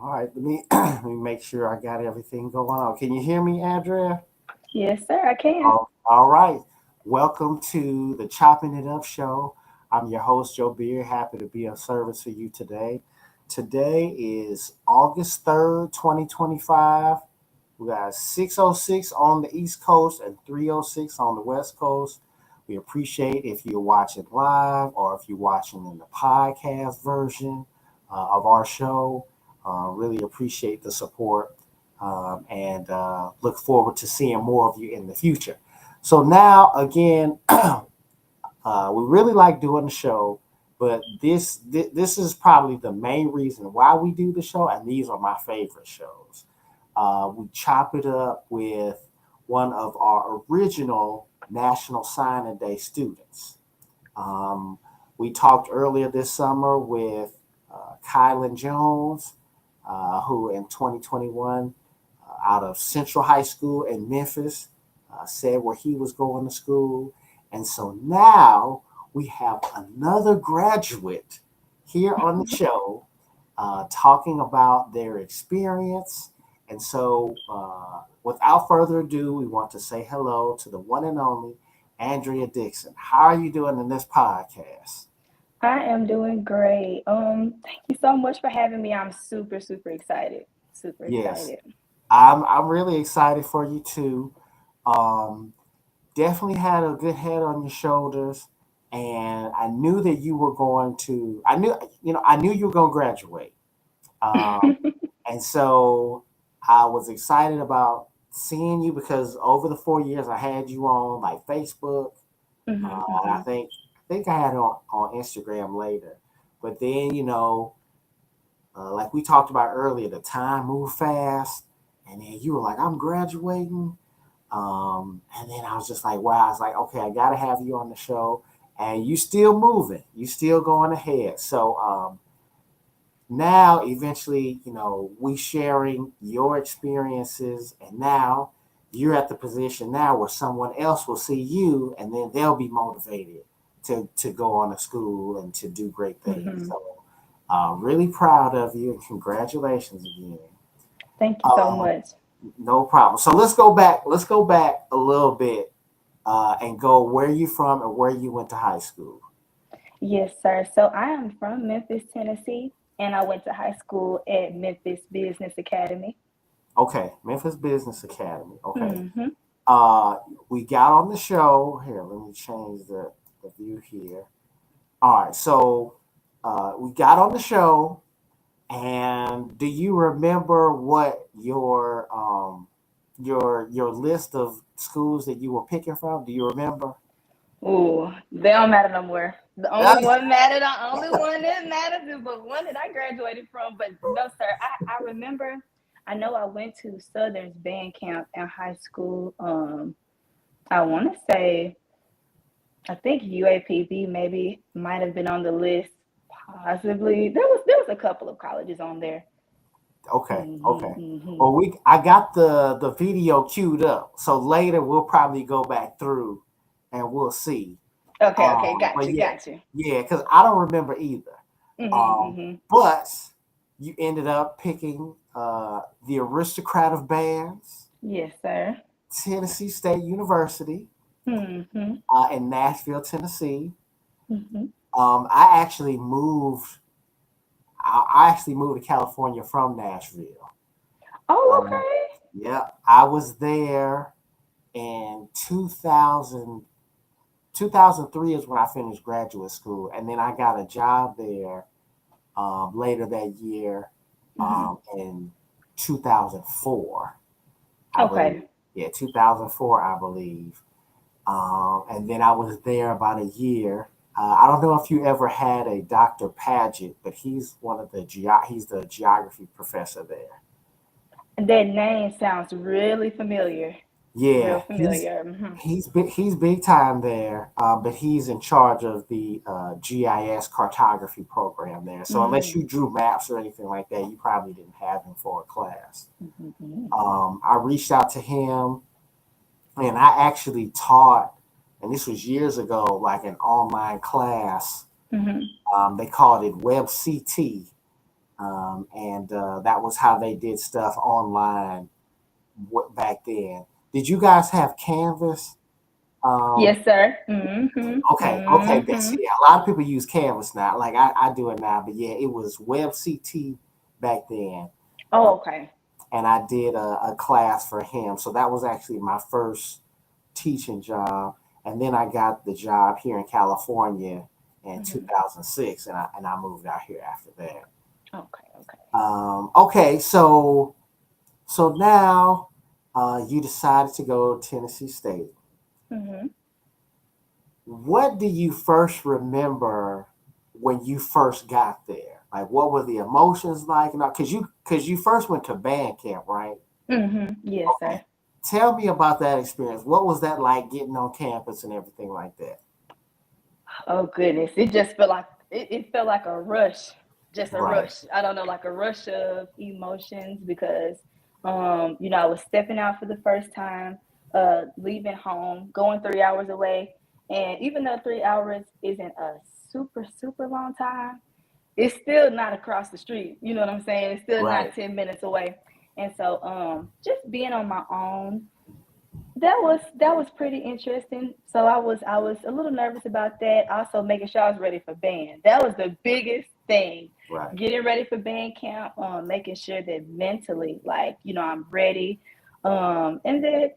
All right, let me make sure I got everything going on. Can you hear me, Andrea? Yes, sir, I can. All right. Welcome to the Chopping It Up Show. I'm your host, Joe Beer. Happy to be of service for you today. Today is August 3rd, 2025. We got 6:06 on the East Coast and 3:06 on the West Coast. We appreciate if you're watching live or if you're watching in the podcast version of our show. Really appreciate the support and look forward to seeing more of you in the future. So now, again, we really like doing the show, but this is probably the main reason why we do the show, and these are my favorite shows. We chop it up with one of our original National Signing Day students. Um, we talked earlier this summer with Kylan Jones, who in 2021, out of Central High School in Memphis, said where he was going to school. And so now we have another graduate here on the show talking about their experience. And so, without further ado, we want to say hello to the one and only Andrea Dixon. How are you doing in this podcast? I am doing great. Thank you so much for having me. I'm super, super excited. Super Yes, excited. I'm really excited for you too. Um, Definitely had a good head on your shoulders, and I knew that you were going to. I knew you were going to graduate. Um, and so I was excited about seeing you because over the 4 years I had you on like Facebook. And Hmm. I think I had it on Instagram later. But then like we talked about earlier, the time moved fast, and then you were like, "I'm graduating." And then I was just like, wow, I was like, okay, I gotta have you on the show. And you still moving, you still going ahead. So now eventually, we sharing your experiences, and now you're at the position now where someone else will see you and then they'll be motivated to go on to school and to do great things. Hmm. So really proud of you and congratulations again. Thank you so Um, much. no problem. So let's go back. Let's go back a little bit and go where you from and where you went to high school. Yes, sir. So I am from Memphis, Tennessee, and I went to high school at Memphis Business Academy. Okay, Memphis Business Academy. Okay. Hmm. Uh, we got on the show. Here, let me change the view here. All right. So we got on the show, and do you remember what your list of schools that you were picking from? Do you remember? Ooh, they don't matter no more. The only one matter, the only one that matters is the one that I graduated from. But no, sir, I remember. I know I went to Southern's band camp in high school. I want to say I think UAPB maybe might have been on the list. Possibly there was a couple of colleges on there. Okay, okay. Hmm. Well, I got the video queued up, so later we'll probably go back through and we'll see. Okay, okay, got But you, yeah, got you. yeah, because I don't remember either. Hmm. But you ended up picking the aristocrat of bands, Yes, sir. Tennessee State University, Hmm. in Nashville, Tennessee. Hmm. I actually moved. I actually moved to California from Nashville. Oh, Um, okay. yeah, I was there in 2003 is when I finished graduate school, and then I got a job there later that year in 2004, I believe. Okay. Yeah, 2004, I believe. And then I was there about a year. I don't know if you ever had a Dr. Paget, but he's one of he's the geography professor there. That name sounds really familiar. Real Yeah, familiar. Hmm. he's big time there, but he's in charge of the GIS cartography program there. So unless you Mm. drew maps or anything like that, you probably didn't have him for a class. Hmm. I reached out to him, and I actually taught, and this was years ago, like an online class. Hmm. They called it Web CT, and that was how they did stuff online back then. Did you guys have Canvas? Um, Yes, sir. Mm-hmm. okay. Mm-hmm. Yeah, a lot of people use Canvas now. Like I do it now, but yeah, it was WebCT back then. Uh, Oh, okay. and I did a class for him. So that was actually my first teaching job. And then I got the job here in California in Mm-hmm. 2006, and I moved out here after that. Okay, okay. Okay, so now you decided to go to Tennessee State. Mm-hmm. What do you first remember when you first got there? Like, what were the emotions like? Because you first went to band camp, right? Mm-hmm. Yes, Okay. sir. Tell me about that experience. What was that like getting on campus and everything like that? Oh goodness. It just felt like it felt like a rush. Just a Right, rush. I don't know, like a rush of emotions because I was stepping out for the first time, leaving home, going 3 hours away. And even though 3 hours isn't a super, super long time, it's still not across the street. You know what I'm saying? It's still not right, 10 minutes away. And so just being on my own, that was pretty interesting. So I was a little nervous about that. Also making sure I was ready for band. That was the biggest thing. right. Getting ready for band camp, making sure that mentally, like, I'm ready. And then,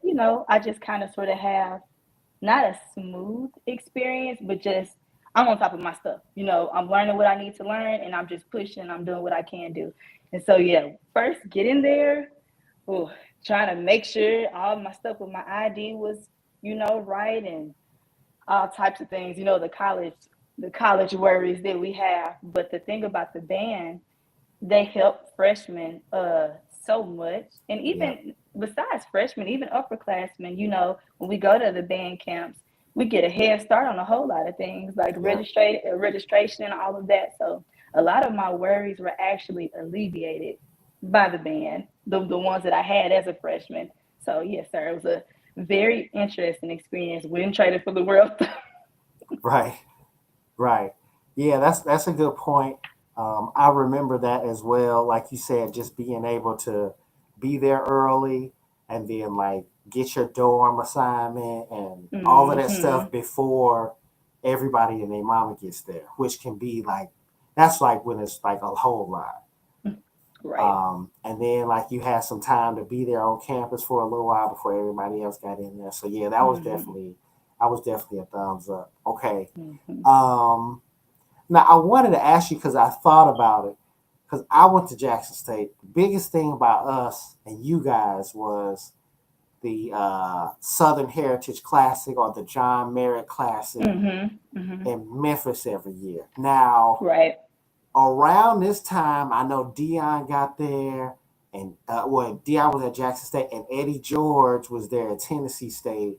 I just kind of sort of have not a smooth experience, but just I'm on top of my stuff. I'm learning what I need to learn and I'm just pushing, I'm doing what I can do. And so yeah, first getting there, ooh, trying to make sure all my stuff with my ID was, right, and all types of things, the college worries that we have. But the thing about the band, they help freshmen so much. And Yeah, even besides freshmen, even upperclassmen, when we go to the band camps, we get a head start on a whole lot of things like yeah. registration and all of that. So a lot of my worries were actually alleviated by the band, the ones that I had as a freshman. So yes, sir, it was a very interesting experience. We didn't trade it for the world. Right, right. Yeah, that's a good point. I remember that as well. Like you said, just being able to be there early and then like get your dorm assignment and all of that Hmm. stuff before everybody and their mama gets there, which can be like that's like when it's like a whole lot. Right. And then like you had some time to be there on campus for a little while before everybody else got in there. So yeah, Hmm. that was definitely a thumbs up. Okay. Hmm. Um, Now I wanted to ask you because I thought about it because I went to Jackson State. The biggest thing about us and you guys was the Southern Heritage Classic or the John Merritt Classic Hmm. Hmm. in Memphis every year. Now Right. around this time, I know Dion got there, and well, Dion was at Jackson State, and Eddie George was there at Tennessee State.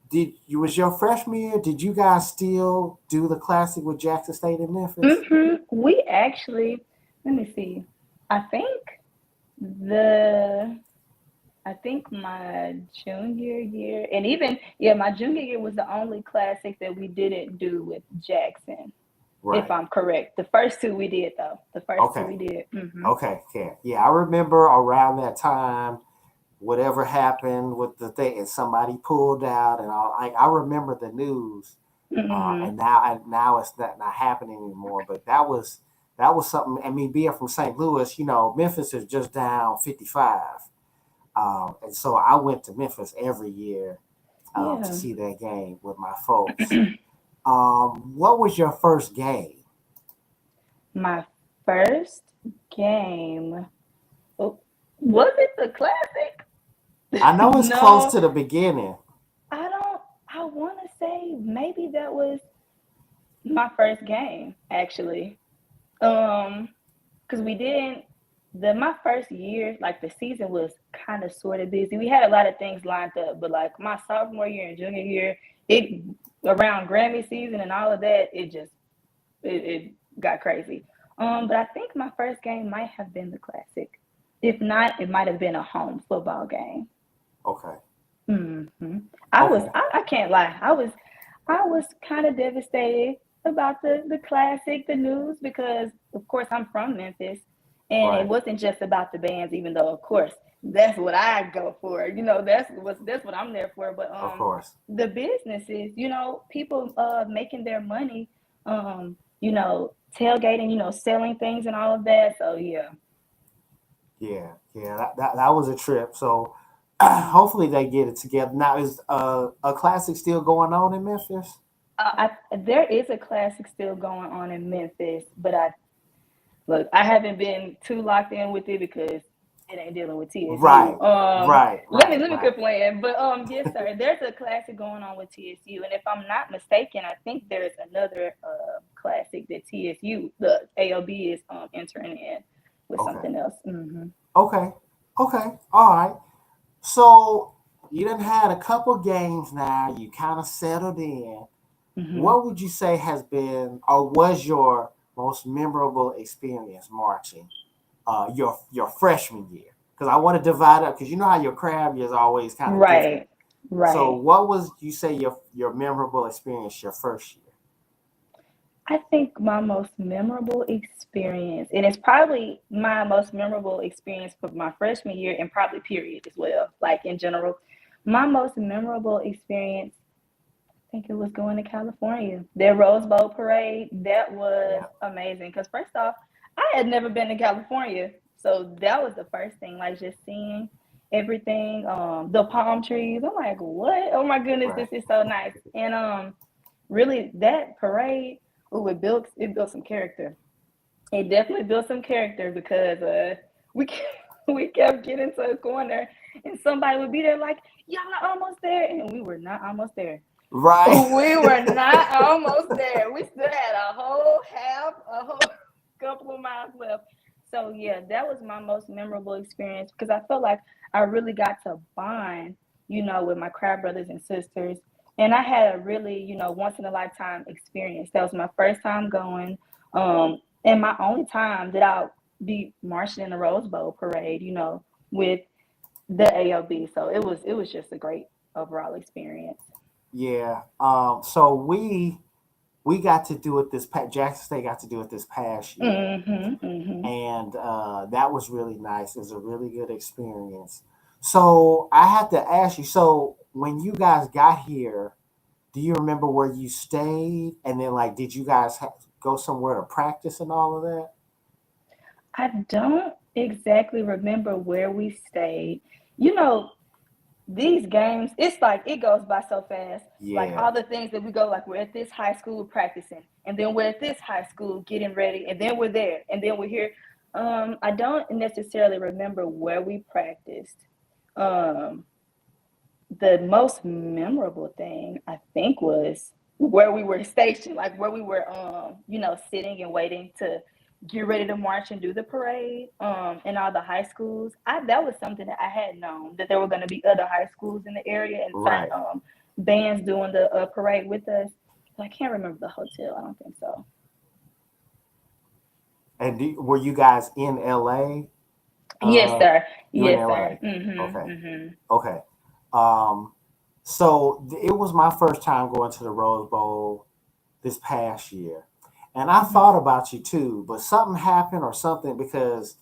Did you was your freshman year? Did you guys still do the classic with Jackson State in Memphis? We actually, let me see. I think the I think my junior year, and even yeah, my junior year was the only classic that we didn't do with Jackson, if Right. I'm correct. The first two we did though. The first two Okay. we did. Hmm. Okay. Yeah. Yeah. I remember around that time, whatever happened with the thing, and somebody pulled out, and all. I remember the news, Hmm. and now it's not happening anymore. But that was something. I mean, being from St. Louis, Memphis is just down 55, and so I went to Memphis every year to Yeah. see that game with my folks. What was your first game? My first game. Oh, was it the classic? I know it's close No, to the beginning. I don't. I want to say maybe that was my first game actually. Um, because we didn't my first year, like the season was kind of sort of busy. We had a lot of things lined up, but like my sophomore year and junior year, it around Grammy season and all of that, it got crazy. But I think my first game might have been the classic. If not, it might have been a home football game. Okay. Hmm. I was Okay. I can't lie. I was kind of devastated. about the classic, the news, because of course I'm from Memphis, and it Right. wasn't just about the bands, even though of course that's what I go for. That's what I'm there for. But Of course. the businesses, people making their money, tailgating, selling things and all of that. So yeah. Yeah. Yeah. That was a trip. So hopefully they get it together. Now is a classic still going on in Memphis? There is a classic still going on in Memphis, but I haven't been too locked in with it because it ain't dealing with TSU. Right. Right. Right. Let me Right. quit playing. But yes, sir. There's a classic going on with TSU, and if I'm not mistaken, I think there's another classic that TSU, the AOB, is entering in with Okay. something else. Hmm. Okay. Okay. All right. So you done had a couple games now. You kind of settled in. Hmm. What would you say has been or was your most memorable experience marching your freshman year? Because I want to divide up because you know how your crab year is always kind of different. Right. So Right. what was you say your memorable experience your first year? I think my most memorable experience, and it's probably my most memorable experience for my freshman year and probably period as well, like in general. My most memorable experience, I think it was going to California. Their Rose Bowl parade, that was Yeah. amazing. Because first off, I had never been to California. So that was the first thing, like just seeing everything, the palm trees. I'm like, what? Oh my goodness, Right. this is so nice. And really that parade, oh, it built some character. It definitely built some character because we kept, we kept getting to a corner and somebody would be there like, y'all are almost there, and we were not almost there. Right. We were not almost there. We still had a whole couple of miles left. So yeah, that was my most memorable experience because I felt like I really got to bond, with my crab brothers and sisters. And I had a really, once in a lifetime experience. That was my first time going, and my only time that I'll be marching in the Rose Bowl parade, with the AOB. So it was just a great overall experience. Yeah. So we got to do it Jackson State got to do it this past year. Mhm, mhm. And that was really nice. It was a really good experience. So I have to ask you. So when you guys got here, do you remember where you stayed? And then, like, did you guys go somewhere to practice and all of that? I don't exactly remember where we stayed. You know, these games, it's like it goes by so fast. Like Yeah, all the things that we go, like we're at this high school practicing, and then we're at this high school getting ready, and then we're there, and then we're here. I don't necessarily remember where we practiced. Um, the most memorable thing I think was where we were stationed, like where we were, sitting and waiting to get ready to march and do the parade, in all the high schools. That was something that I had known that there were going to be other high schools in the area and certain right. bands doing the parade with us. But I can't remember the hotel. I don't think so. And were you guys in LA? Yes, Uh, sir. you in Yes, LA? sir. Mhm. Okay, Mhm. okay. Um, so it was my first time going to the Rose Bowl this past year, and I Mhm. thought about you too, but something happened or something because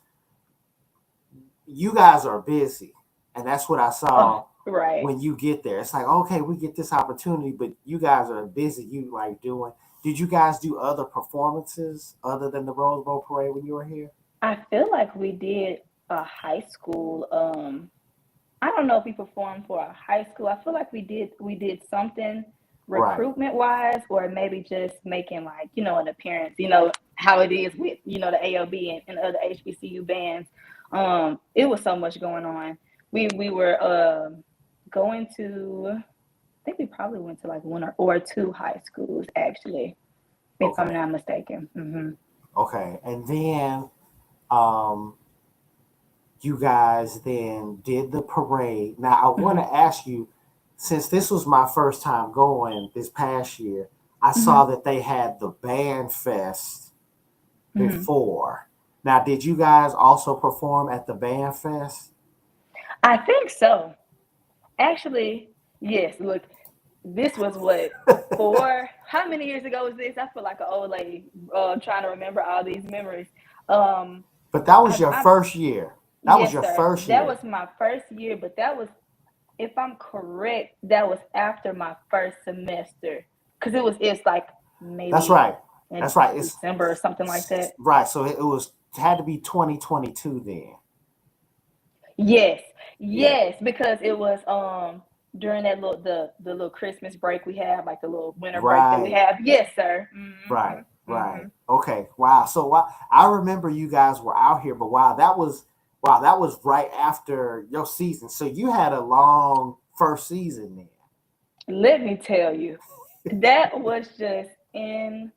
you guys are busy, and that's what I Oh, saw right. when you get there. It's like, okay, we get this opportunity, but you guys are busy. You like doing. Did you guys do other performances other than the Rose Bowl parade when you were here? I feel like we did a high school. I don't know if we performed for a high school. I feel like we did something Right, recruitment wise, or maybe just making like an appearance. How it is with the AOB and other HBCU bands. It was so much going on. We were going to. I think we probably went to like one or two high schools actually, if I'm okay, not mistaken. Hmm. okay, and then um, you guys then did the parade. Now I want Hmm. to ask you, since this was my first time going this past year, I saw Hmm. that they had the band fest Hmm. before. Now, did you guys also perform at the band fest? I think so. Actually, yes. Look, this was what, how many years ago was this? I feel like an old lady trying to remember all these memories. Um, But that was your I first year. That was Yes, your sir. first That year. was my first year, but that was, if I'm correct, that was after my first semester, because it's like That's maybe right. in That's right. December or something like that. Right. So it had to be 2022 then. Yes, Yeah. yes, because it was during that little the little Christmas break we have, like the little winter break that we Right. have. Yes, sir. Right. Right. Hmm. Okay. Wow. So I remember you guys were out here, but wow, that was right after your season. So you had a long first season then. Let me tell you, that was just insane.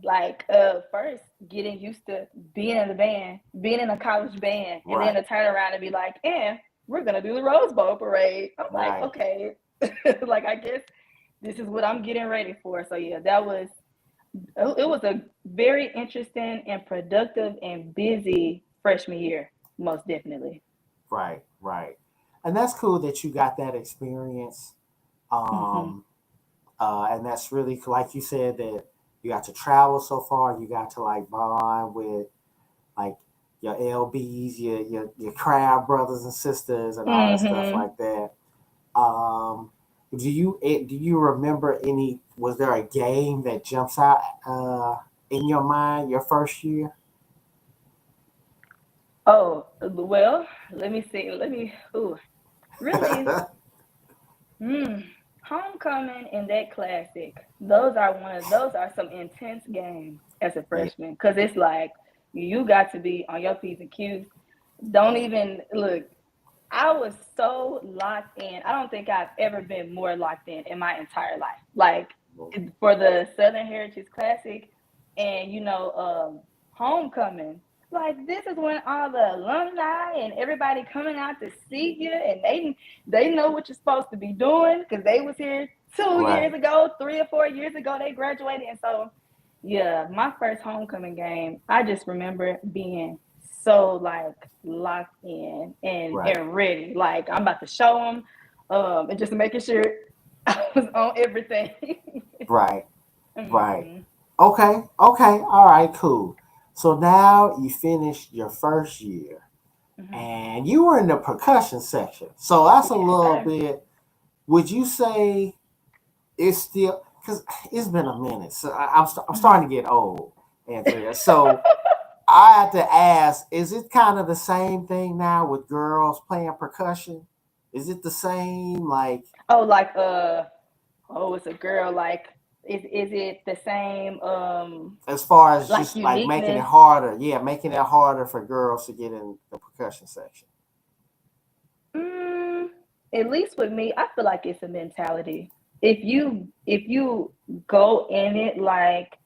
Like, first getting used to being in the band, being in a college band, and then Right. to turn around and be like, "And we're gonna do the Rose Bowl parade." I'm like, Right. okay, like I guess this is what I'm getting ready for. So yeah, that was it was a very interesting and productive and busy freshman year, most definitely. Right. Right. And that's cool that you got that experience. Hmm. Um, and that's really cool. Like you said that you got to travel so far. You got to like bond with like your LBs, your crab brothers and sisters, and all that stuff Hmm. like that. Um, do you remember any? Was there a game that jumps out in your mind your first year? Oh, well, let me see. Ooh, really, mm, homecoming and that classic. Those are some intense games as a Yeah, freshman, because it's like you got to be on your P's and Q's. Don't even look. I was so locked in. I don't think I've ever been more locked in my entire life. Like, for the Southern Heritage Classic, and homecoming. Like, this is when all the alumni and everybody coming out to see you, and they know what you're supposed to be doing because they was here 2 years right, ago, 3 or 4 years ago. They graduated, and so yeah, my first homecoming game, I just remember being so like locked in right, and ready. Like, I'm about to show them, and just making sure I was on everything. right, right. Hmm. Okay, okay, all right, cool. So now you finished your first year, Hmm. and you were in the percussion section. So that's a Yes, little sir. bit. Would you say it's still because it's been a minute? So I'm Mhm. starting to get old, Andrea. So I have to ask: is it kind of the same thing now with girls playing percussion? Is it the same? Like Oh, like oh, it's a girl. Like, is it the same? as far as Like just like making it uniqueness. harder? Yeah, making it harder for girls to get in the percussion section. Mm, at least with me, I feel like it's a mentality. If you go in it like,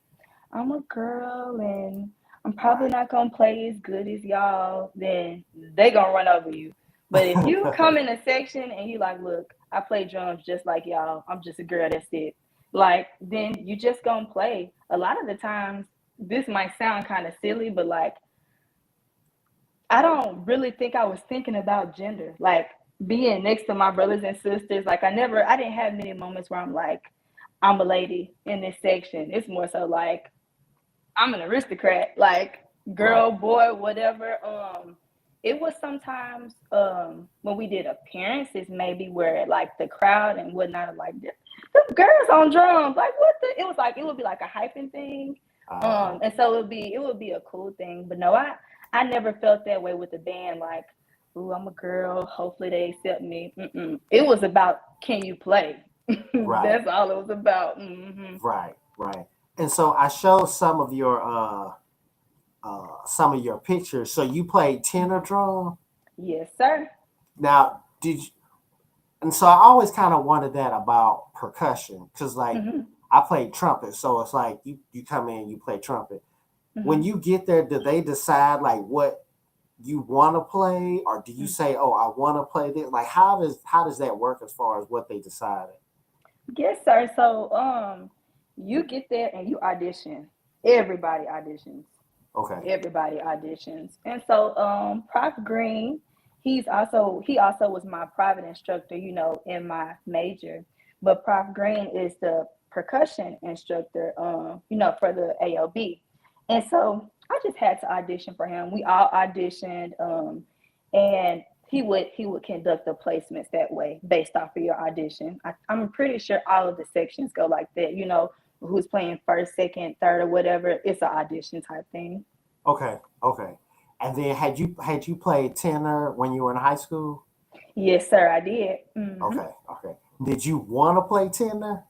I'm a girl and I'm probably Right. not gonna play as good as y'all, then they gonna run over you. But if you come in a section and you like, look, I play drums just like y'all. I'm just a girl. That's it. Like, then you just gonna play. A lot of the times, this might sound kind of silly, but like, I don't really think I was thinking about gender. Like, being next to my brothers and sisters, like, I didn't have many moments where I'm like, I'm a lady in this section. It's more so like, I'm an aristocrat, like, Right. girl, boy, whatever. It was sometimes when we did appearances, maybe where like the crowd and whatnot are like, them girls on drums, like what the? It was like it would be like a hyping thing, Uh-huh. and so it would be a cool thing. But no, I never felt that way with the band. Like, ooh, I'm a girl. Hopefully they accept me. Mm-mm. It was about, can you play? Right. That's all it was about. Hmm. Right. Right. And so I showed some of your pictures. So you played tenor drum. Yes, sir. Now, did you, and so I always kind of wondered that about percussion because like Hmm. I played trumpet, so it's like you come in, you play trumpet. When Hmm. you get there, do they decide like what you want to play, or do you say, "Oh, I want to play this"? Like how does that work as far as what they decided? Yes, sir. So, you get there and you audition. Everybody auditions. Okay. Everybody auditions. And so, Prof Green, he also was my private instructor, in my major. but Prof Green is the percussion instructor, for the AOB. And so I just had to audition for him. We all auditioned, and he would conduct the placements that way based off of your audition. I'm pretty sure all of the sections go like that. Who's playing first, second, third, or whatever. It's an audition type thing. Okay, okay. And then had you played tenor when you were in high school? Yes, sir, I did. Okay, okay. Did you want to play tenor?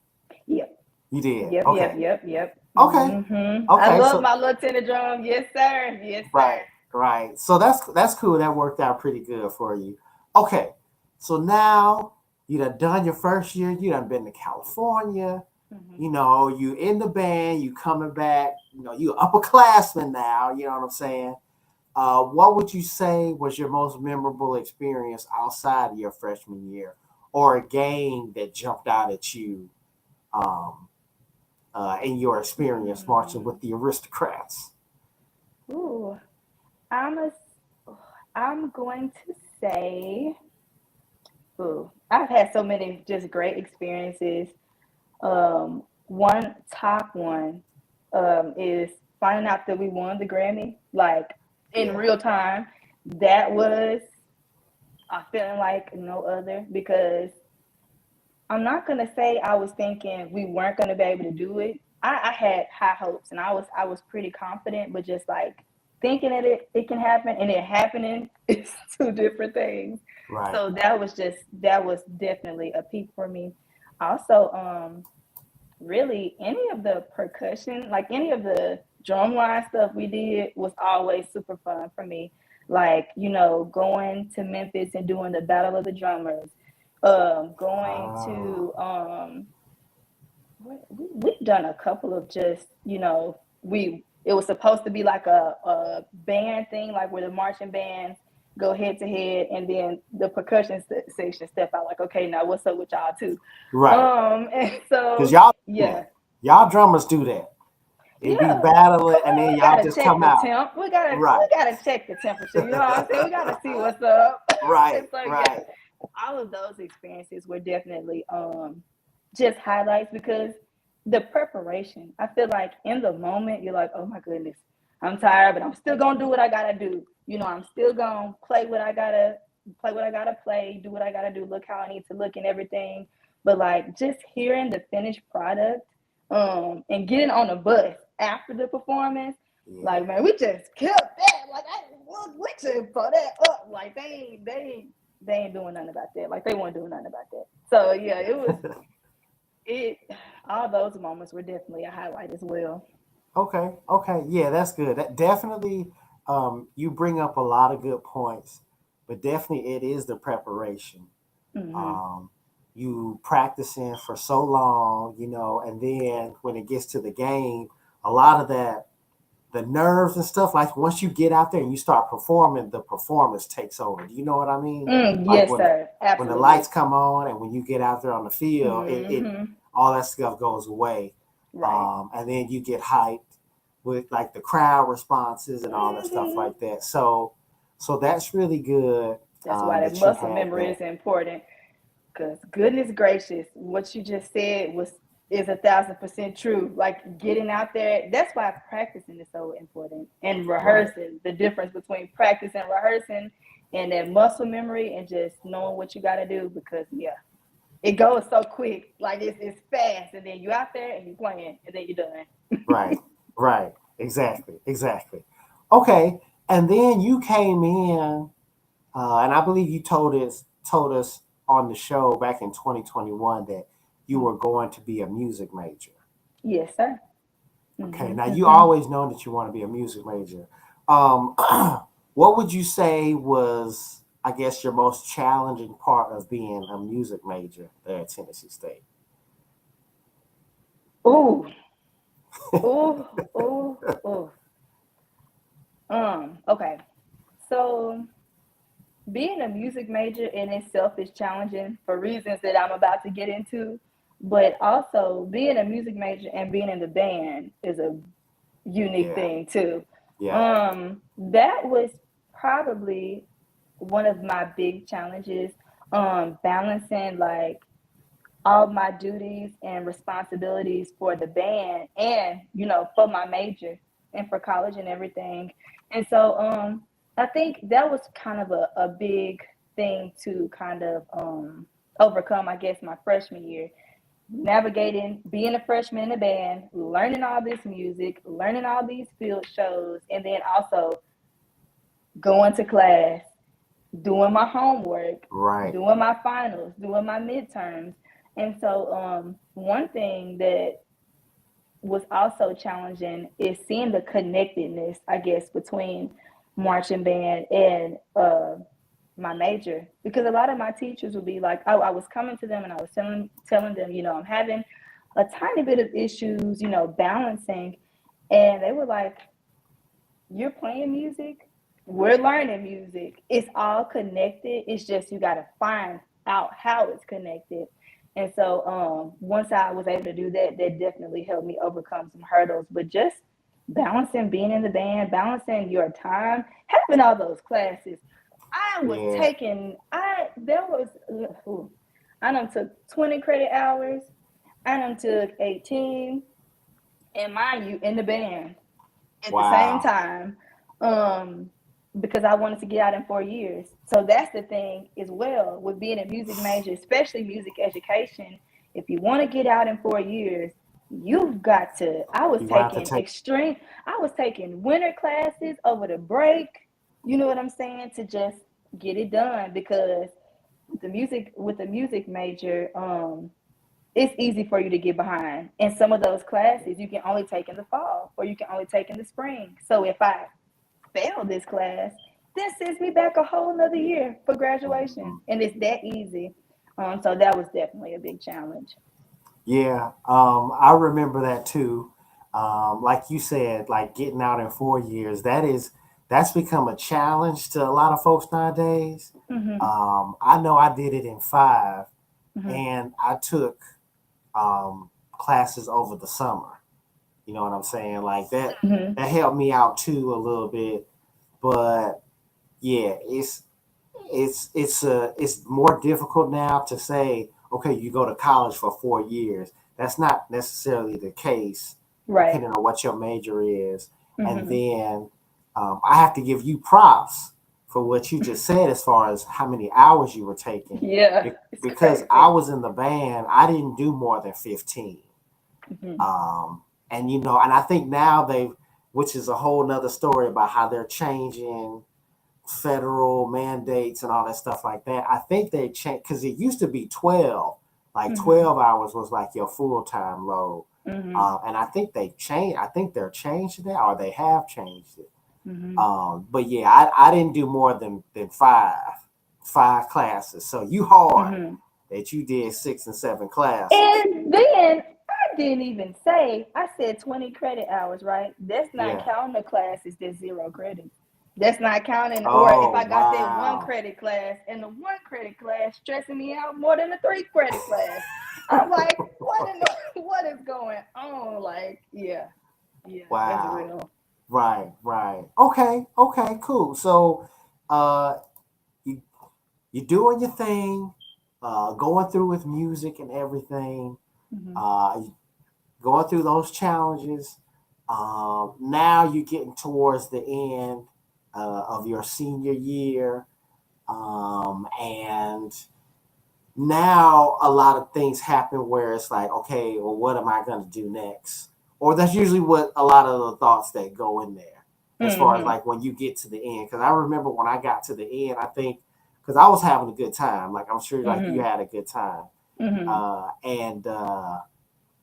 Yep, You did. yep, yep, Okay, yep, yep. okay, I okay. love So my little tenor drum. Yes, sir. Yes, right, sir. right. So that's cool. That worked out pretty good for you. Okay. So now you done your first year. You done been to California. Hmm. You in the band. You coming back. You upperclassman now. You know what I'm saying? What would you say was your most memorable experience outside of your freshman year, or a game that jumped out at you um, in your experience marching with the aristocrats? Ooh, I'm a, I'm going to say, ooh, I've had so many just great experiences. One top one is finding out that we won the Grammy, like in Yeah. real time. That was a feeling like no other, because I'm not gonna say I was thinking we weren't gonna be able to do it. I had high hopes, and I was pretty confident, but just like thinking that it can happen and it happening is two different things. Right. So that was definitely a peak for me. Also, really any of the percussion, like any of the drumline stuff we did was always super fun for me. Like, going to Memphis and doing the Battle of the Drummers, going Oh, to we've done a couple of just, we it was supposed to be like a band thing, like where the marching bands go head to head, and then the percussion section step out, like, okay, now what's up with y'all too. right. And Because so y'all do yeah. that. Y'all drummers do that. It be Yeah, battling, cause and then we y'all gotta just check come the out. temp. We gotta Right. we gotta check the temperature. You know what I'm saying? We gotta see what's up. And Right. so yeah, Right. all of those experiences were definitely just highlights, because the preparation. I feel like in the moment you're like, oh my goodness, I'm tired, but I'm still gonna do what I gotta do. I'm still gonna play what I gotta play, do what I gotta do, look how I need to look and everything. But like just hearing the finished product, and getting on the bus after the performance, Yeah. like man, we just kept that. Like we just put that up. Like they ain't doing nothing about that. Like they weren't doing nothing about that. So yeah, it all those moments were definitely a highlight as well. Okay. Okay. Yeah, that's good. That definitely. You bring up a lot of good points, but definitely it is the preparation. Hmm. Um, you practicing for so long, and then when it gets to the game, a lot of that, the nerves and stuff, like once you get out there and you start performing, the performance takes over. Do you know what I mean? Like Yes, sir. when the lights Absolutely. come on and when you get out there on the field, it Hmm. all that stuff goes away. Right. And then you get hyped with like the crowd responses and all that stuff Hmm. like that. So that's really good That's why that that you muscle had memory that. is important. Because goodness gracious, what you just said is 1,000% true. Like getting out there, that's why practicing is so important, and Right. rehearsing. The difference between practice and rehearsing, and that muscle memory, and just knowing what you got to do. Because yeah, it goes so quick. Like it's fast, and then you out there and you playing, and then you're done. Right. Right. Exactly. Exactly. Okay. And then you came in, and I believe you told us on the show back in 2021 that you were going to be a music major. Yes, sir. Okay. Hmm. Now you Hmm. always known that you want to be a music major. Um, what would you say was, I guess, your most challenging part of being a music major there at Tennessee State? Ooh, ooh, ooh, ooh. Okay. So being a music major in itself is challenging for reasons that I'm about to get into, but also being a music major and being in the band is a unique Yeah. thing too. Yeah. That was probably one of my big challenges, balancing like all my duties and responsibilities for the band and, you know, for my major and for college and everything. And so I think that was kind of a big thing to kind of overcome, I guess, my freshman year. Navigating, being a freshman in the band, learning all this music, learning all these field shows, and then also going to class, doing my homework, Right. doing my finals, doing my midterms. And so one thing that was also challenging is seeing the connectedness, I guess, between marching band and my major, because a lot of my teachers would be like, oh, I was coming to them and I was telling them, you know, I'm having a tiny bit of issues, you know, balancing, and they were like, you're playing music, we're learning music, it's all connected, it's just you got to find out how it's connected. And so once I was able to do that, that definitely helped me overcome some hurdles. But just balancing being in the band, balancing your time, having all those classes. I was Yeah. taking, I done took 20 credit hours, I done took 18, and mind you, in the band at the same Wow. time, um, because I wanted to get out in 4 years. So that's the thing as well with being a music major, especially music education. If you want to get out in 4 years, you've got to. You gonna have to take. I was taking winter classes over the break. You know what I'm saying? To just get it done because with the music major, it's easy for you to get behind. And some of those classes you can only take in the fall or you can only take in the spring. So if I fail this class, this sends me back a whole nother year for graduation. Mhm. And it's that easy. So that was definitely a big challenge. Yeah. I remember that too. Like you said, like getting out in 4 years. That's become a challenge to a lot of folks nowadays. Mm-hmm. I know I did it in 5, Mm-hmm. and I took classes over the summer. You know what I'm saying? Like that. Mm-hmm. That helped me out too a little bit. But yeah, it's more difficult now to say, okay, you go to college for 4 years. That's not necessarily the case, Right. depending on what your major is. And Mm-hmm. then I have to give you props for what you just said as far as how many hours you were taking. Yeah, it's Because I crazy. was in the band, I didn't do more than 15. Mm-hmm. And and I think now which is a whole nother story about how they're changing federal mandates and all that stuff like that. I think they changed because it used to be 12. Like Mm-hmm. 12 hours was like your full time load. Mm-hmm. And I think they changed. I think they're changed that, or they have changed it. Mm-hmm. But yeah, I didn't do more than five classes. So you hard Mm-hmm. that you did 6 and 7 classes. And then I didn't even say, I said 20 credit hours, right? That's not Yeah. counting the classes that's 0 credits. That's not counting, or if Oh I got that one wow. credit class and the one credit class stressing me out more than the 3 credit class. I'm like, what is going on? Like, yeah, that's Wow. real. Right, right. Okay, okay, cool. So uh you you're doing your thing, going through with music and everything, Mm-hmm. you going through those challenges. Now you're getting towards the end of your senior year, and now a lot of things happen where it's like, okay, well, what am I going to do next? Or that's usually what a lot of the thoughts that go in there, as far as Mm-hmm. like when you get to the end. Because I remember when I got to the end, I think because I was having a good time, like I'm sure like you Mm-hmm. had a good time, Mm-hmm. and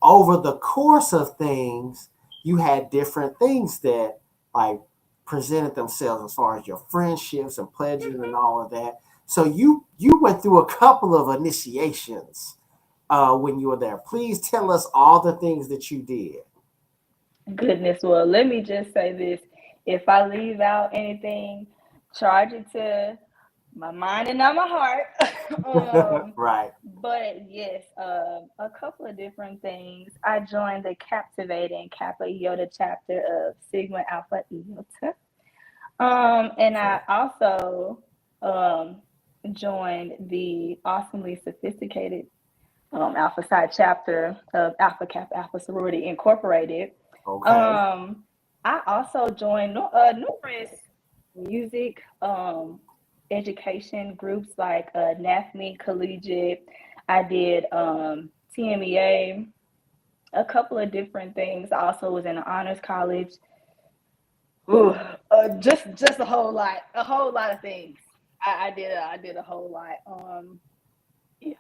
over the course of things, you had different things that like presented themselves as far as your friendships and pledges and all of that. So you went through a couple of initiations when you were there. Please tell us all the things that you did. Goodness, well, let me just say this. If I leave out anything, charge it to my mind and not my heart. Right. But yes, a couple of different things. I joined the captivating Kappa Iota chapter of Sigma Alpha Iota. And I Okay. also um, joined the awesomely sophisticated Alpha Psi chapter of Alpha Kappa Alpha Sorority Incorporated. Okay. I also joined numerous music education groups like NAFME Collegiate. I did TMEA, a couple of different things. I also was in an honors college. Ooh, just a whole lot of things. I did a whole lot. Yeah.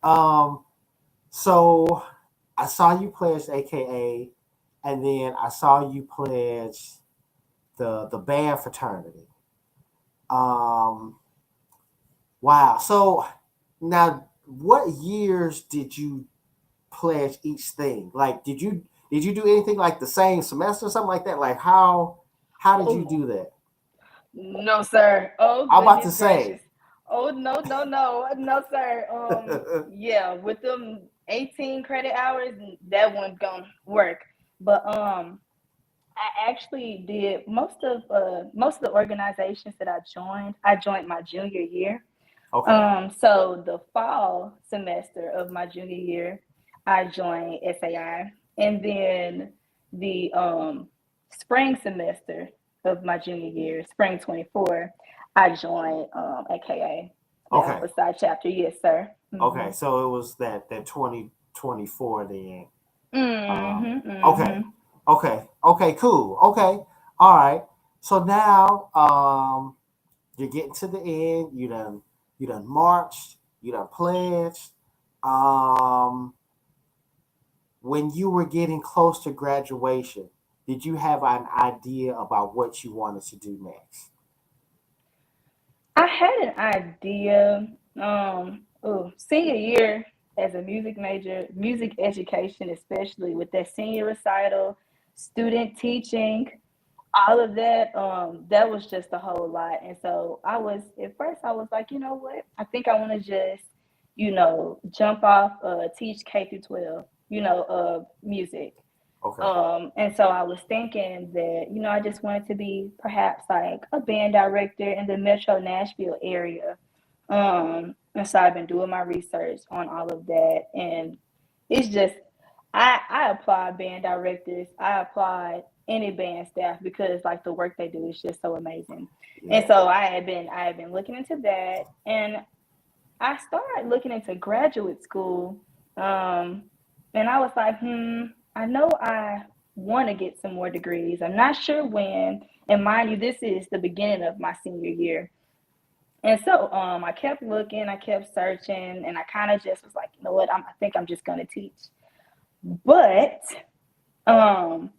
Um, so I saw you pledge AKA, and then I saw you pledge the band fraternity. Um, wow. So now, what years did you pledge each thing? Like, did you do anything like the same semester, or something like that? Like, how did you Oh do that? no, sir. Oh I'm about to goodness say. gracious. Oh no, sir. Yeah, with them 18 credit hours, that one's gonna work. But I actually did most of the organizations that I joined. I joined my junior year. Okay. So the fall semester of my junior year, I joined SAI, and then the spring semester of my junior year, spring 24, I joined AKA the Okay. Alpha Psi chapter. Yes, sir. Okay. So it was that 2024 then. Okay. Mm-hmm. Okay. Cool. Okay. All right. So now, you're getting to the end. You done marched. You done pledged. Um, when you were getting close to graduation, did you have an idea about what you wanted to do next? I had an idea. Senior year as a music major, music education, especially with that senior recital, student teaching, all of that. That was just a whole lot. And so I was at first I was like, you know what? I think I want to just, jump off, teach K through 12, music. Okay. And so I was thinking that, I just wanted to be perhaps like a band director in the Metro Nashville area. And so I've been doing my research on all of that. And it's just, I applaud band directors. I applaud any band staff because like the work they do is just so amazing. And Yeah. so I had been looking into that, and I started looking into graduate school. Um, and I was like, I know I want to get some more degrees. I'm not sure when. And mind you, this is the beginning of my senior year. And so I kept looking, I kept searching, and I kind of just was like, you know what, I think I'm just going to teach. But um,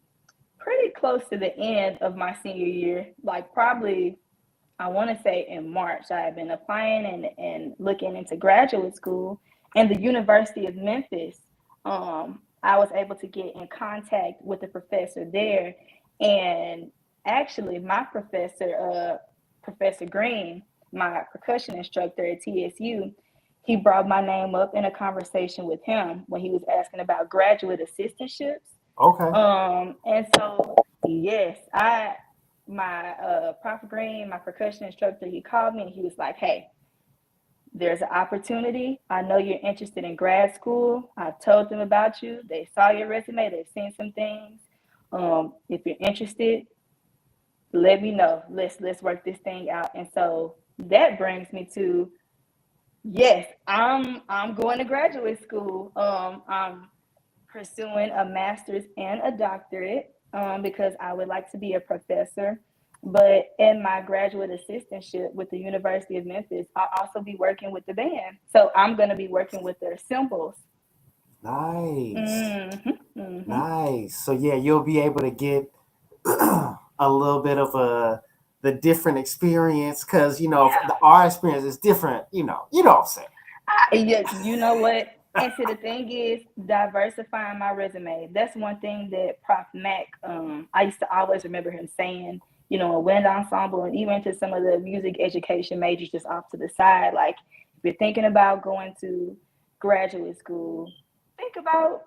pretty close to the end of my senior year, like probably I want to say in March, I had been applying and looking into graduate school and the University of Memphis. I was able to get in contact with the professor there. And actually, my professor, Professor Green, my percussion instructor at TSU, he brought my name up in a conversation with him when he was asking about graduate assistantships. Okay. And so, yes, my Prof Green, my percussion instructor, he called me and he was like, "Hey, there's an opportunity. I know you're interested in grad school. I've told them about you. They saw your resume. They've seen some things. If you're interested, let me know. Let's work this thing out." And so that brings me to, yes, I'm going to graduate school. I'm pursuing a master's and a doctorate, because I would like to be a professor. But in my graduate assistantship with the University of Memphis, I'll also be working with the band. So I'm going to be working with their cymbals. Nice. Mm-hmm. Nice. So yeah, you'll be able to get a little bit of the different experience because Yeah. our experience is different. You know what I'm saying. Yeah, you know what? And see, the thing is, diversifying my resume. That's one thing that Prof Mac, I used to always remember him saying, in wind ensemble and even to some of the music education majors just off to the side. Like, if you're thinking about going to graduate school, think about,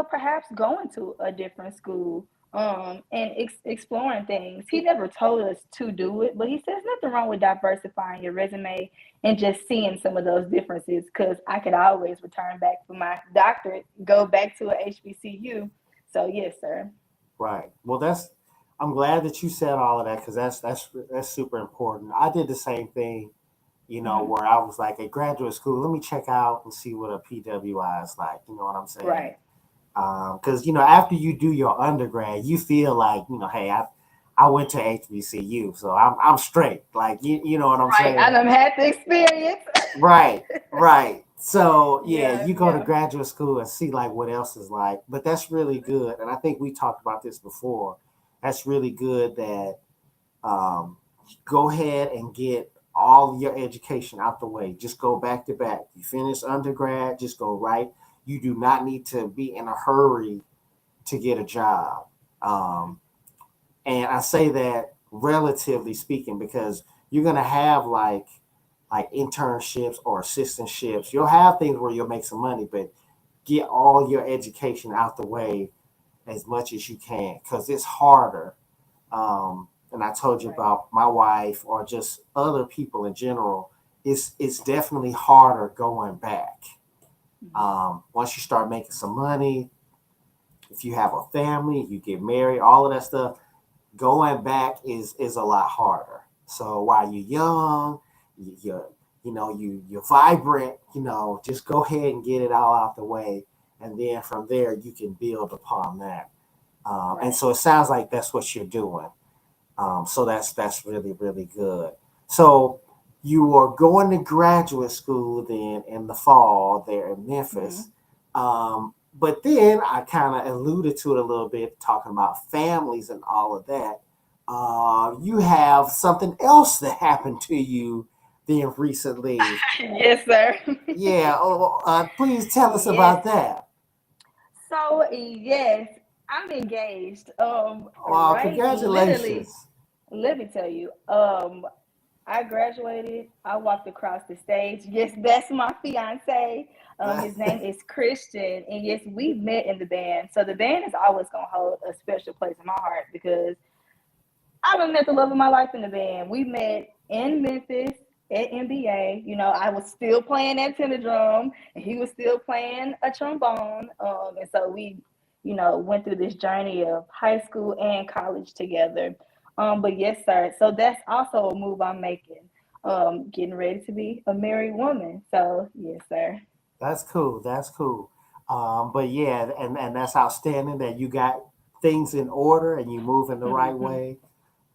perhaps going to a different school and exploring things. He never told us to do it, but he says nothing wrong with diversifying your resume and just seeing some of those differences, because I could always return back for my doctorate, go back to a HBCU. So yes, sir. Right. Well, I'm glad that you said all of that because that's super important. I did the same thing, Hmm. where I was like at graduate school, let me check out and see what a PWI is like. You know what I'm saying? Right. Because after you do your undergrad, you feel like hey, I went to HBCU, so I'm straight. Like you know what I'm Right. I saying? done had the experience. Right, right. So yeah, Yeah, you go to yeah. graduate school and see like what else is like. But that's really good, and I think we talked about this before. That's really good that go ahead and get all your education out the way. Just go back to back. You finish undergrad, just go right. You do not need to be in a hurry to get a job. Um, and I say that relatively speaking because you're gonna have like internships or assistantships. You'll have things where you'll make some money, but get all your education out the way as much as you can because it's harder. And I told you Right. about my wife or just other people in general. It's definitely harder going back. Hmm. Once you start making some money, if you have a family, you get married, all of that stuff, going back is a lot harder. So while you're young, you're you're vibrant. Just go ahead and get it all out the way, and then from there you can build upon that. And Right. so it sounds like that's what you're doing. So that's really really good. So you are going to graduate school then in the fall there in Memphis. Hmm. But then I kind of alluded to it a little bit, talking about families and all of that. You have something else that happened to you then recently. Yes, sir. Yeah, please tell us Yes. about that. So yes, I'm engaged. Wow, Right, literally. congratulations. Let me tell you. I graduated. I walked across the stage. Yes, that's my fiance. His name is Christian, and yes, we met in the band. So the band is always gonna hold a special place in my heart because I done met the love of my life in the band. We met in Memphis at NBA. I was still playing that tenor drum, and he was still playing a trombone. And so we, went through this journey of high school and college together. But yes, sir. So that's also a move I'm making. Getting ready to be a married woman. So yes, sir. That's cool. That's cool. But yeah, and that's outstanding that you got things in order and you move in the right Hmm. way.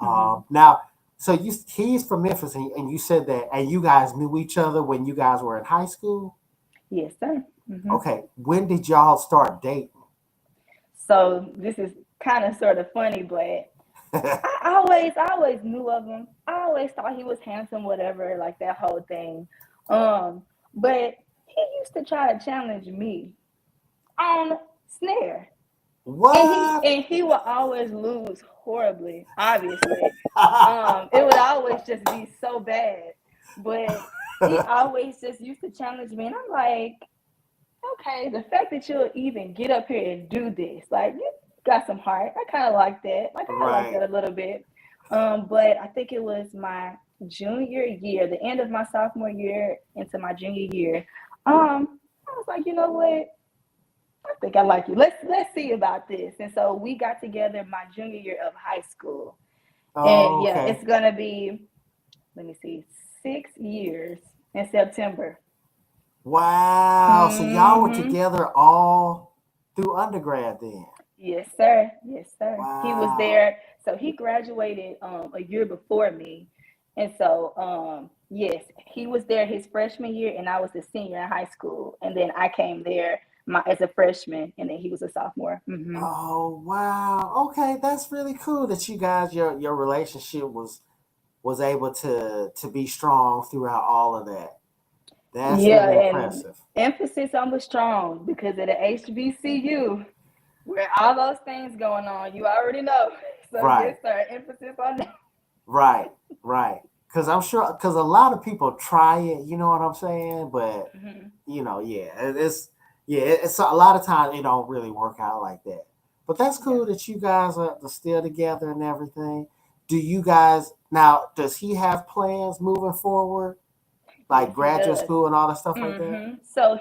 Hmm. Now, so he's from Memphis, and you said that, and you guys knew each other when you guys were in high school. Yes, sir. Hmm. Okay, when did y'all start dating? So this is kind of sort of funny, but I always knew of him. I always thought he was handsome, whatever, like that whole thing. But he used to try to challenge me on snare, and he What? and he would always lose horribly. Obviously, it would always just be so bad. But he always just used to challenge me, and I'm like, okay, the fact that you'll even get up here and do this, like you got some heart. I kind of like that. Like I like Right. that a little bit. But I think it was my junior year, the end of my sophomore year into my junior year. I was like, you know what? I think I like you. Let's see about this. And so we got together my junior year of high school. And Oh, yeah, okay. it's gonna be, let me see, 6 years in September. Wow. So y'all were Hmm. together all through undergrad then. Yes, sir. Yes, sir. He was Wow. there. So he graduated a year before me. And so yes, he was there his freshman year and I was a senior in high school. And then I came there as a freshman and then he was a sophomore. Hmm. Oh wow. Okay, that's really cool that you guys your relationship was able to be strong throughout all of that. That's Yeah, really and impressive. emphasis on the strong because at the HBCU where all those things going on, you already know. So yes, Right. sir. Emphasis on that. Right. Right. Cuz I'm sure cuz a lot of people try it, you know what I'm saying? But Hmm. yeah, it's a lot of times it don't really work out like that. But that's cool that you guys are still together and everything. Do you guys now? Does he have plans moving forward, like Yes, he graduate does. school and all that stuff like that? So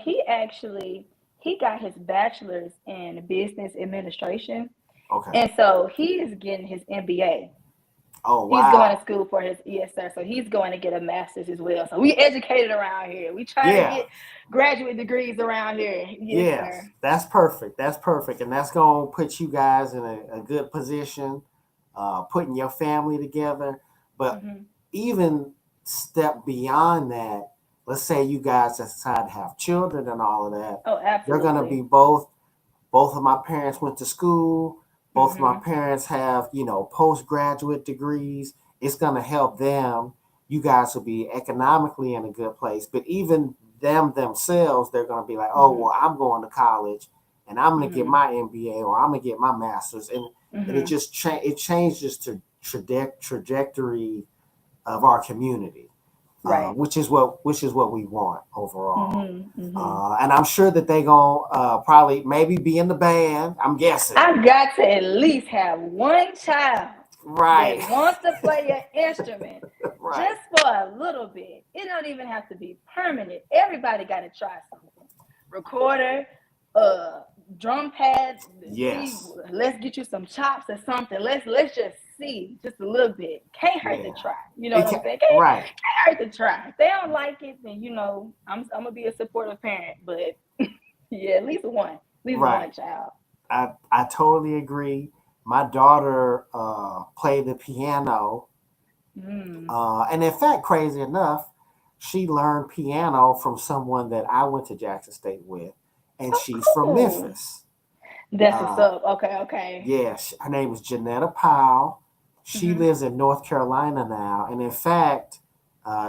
he got his bachelor's in business administration, Okay. and so he is getting his MBA. Oh He's going wow. to school for his, yes, sir. So he's going to get a master's as well. So we educated around here. We try to Yeah. get graduate degrees around here. Yes, Yes. sir. That's perfect. That's perfect, and that's gonna put you guys in a good position, putting your family together. But Hmm. even step beyond that, let's say you guys decide to have children and all of that, Oh, they're going to be absolutely. both of my parents went to school, both of my Hmm. parents have, postgraduate degrees. It's going to help them. You guys will be economically in a good place, but even them themselves, they're going to be like, oh Hmm. well, I'm going to college and I'm going to get Hmm. my MBA or I'm going to get my master's, and it Hmm. just it changes the trajectory of our community, Right. which is what we want overall. Hmm. Hmm. And I'm sure that they gonna probably maybe be in the band. I'm guessing. I got to at least have one child Right. that wants to play an instrument Right. just for a little bit. It don't even have to be permanent. Everybody got to try something. Recorder, uh, drum pad. See, Yes. let's get you some chops or something. Let's just see just a little bit. Can't hurt to Yeah. try. You know It what I'm can, saying? right. Can't hurt to try. If they don't like it, then I'm gonna be a supportive parent. But yeah, at least Right. one child. I totally agree. My daughter played the piano, Mm. and in fact, crazy enough, she learned piano from someone that I went to Jackson State with, and Oh, she's from cool. Memphis. That's what's Uh, up. Okay, okay. Yes, her name is Janetta Powell. She Hmm. lives in North Carolina now, and in fact,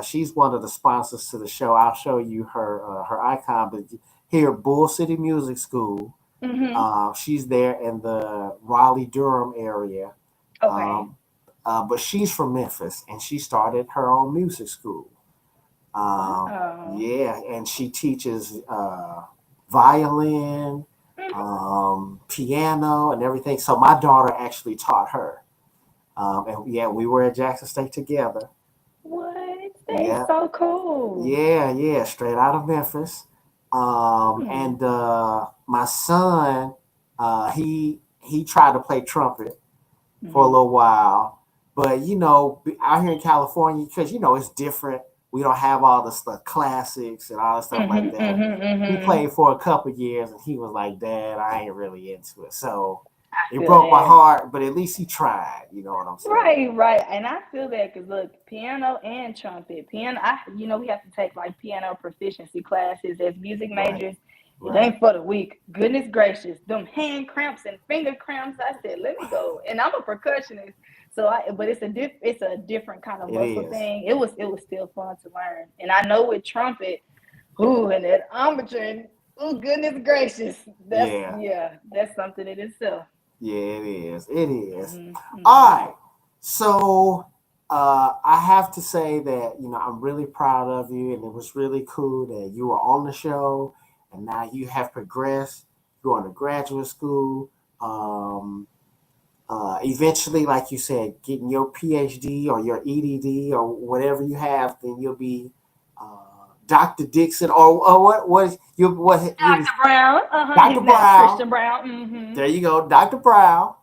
she's one of the sponsors to the show. I'll show you her icon. But here, Bull City Music School. Hmm. She's there in the Raleigh Durham area, Okay. um, but she's from Memphis, and she started her own music school. Wow. Yeah, and she teaches violin, Hmm. piano, and everything. So my daughter actually taught her. And yeah, we were at Jackson State together. What? That is Yeah, so cool. yeah, straight out of Memphis. Hmm. And my son, he tried to play trumpet for a Hmm. little while, but out here in California, because it's different. We don't have all the stuff, classics and all the stuff like Hmm. that. Hmm. He Hmm. played for a couple years, and he was like, "Dad, I ain't really into it." So I it feel broke my that. heart, but at least he tried. You know what I'm saying? Right, right. And I feel that because look, piano and trumpet. We have to take like piano proficiency classes as music Right, majors. It right. ain't for the weak. Goodness gracious. Them hand cramps and finger cramps. I said, let me go. And I'm a percussionist. But it's a different kind of It muscle is. thing. It was still fun to learn. And I know with trumpet, ooh, and that armature, oh goodness gracious. Yeah, That's something in itself. yeah, it is. It is. Hmm. All Hmm. right. So I have to say that I'm really proud of you, and it was really cool that you were on the show, and now you have progressed. Going to graduate school. Um, Eventually, like you said, getting your PhD or your EDD or whatever you have, then you'll be Dr. Dixon or what you was Dr. Brown. Dr. He's now Brown. Christian Brown. Hmm. There you go, Dr. Brown.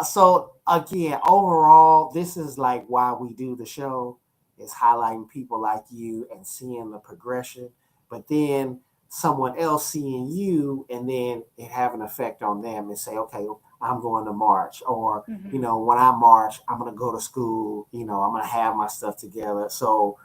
So again, overall, this is like why we do the show is highlighting people like you and seeing the progression, but then someone else seeing you and then it have an effect on them and say, okay, I'm going to March, or Hmm. when I march, I'm going to go to school. I'm going to have my stuff together. So,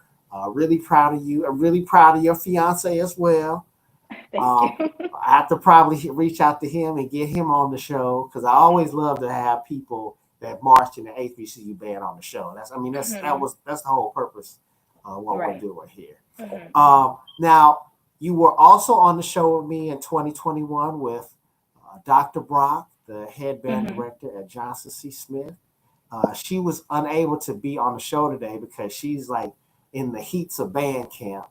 really proud of you. I'm really proud of your fiance as well. Thank you. Um, I have to probably reach out to him and get him on the show because I always love to have people that marched in the HBCU band on the show. I mean, Hmm. that's the whole purpose of what we're Right. doing here. Hmm. Hmm. Now, you were also on the show with me in 2021 with Dr. Brock, the head band Hmm. director at Johnson C. Smith. She was unable to be on the show today because she's like in the heats of band camp.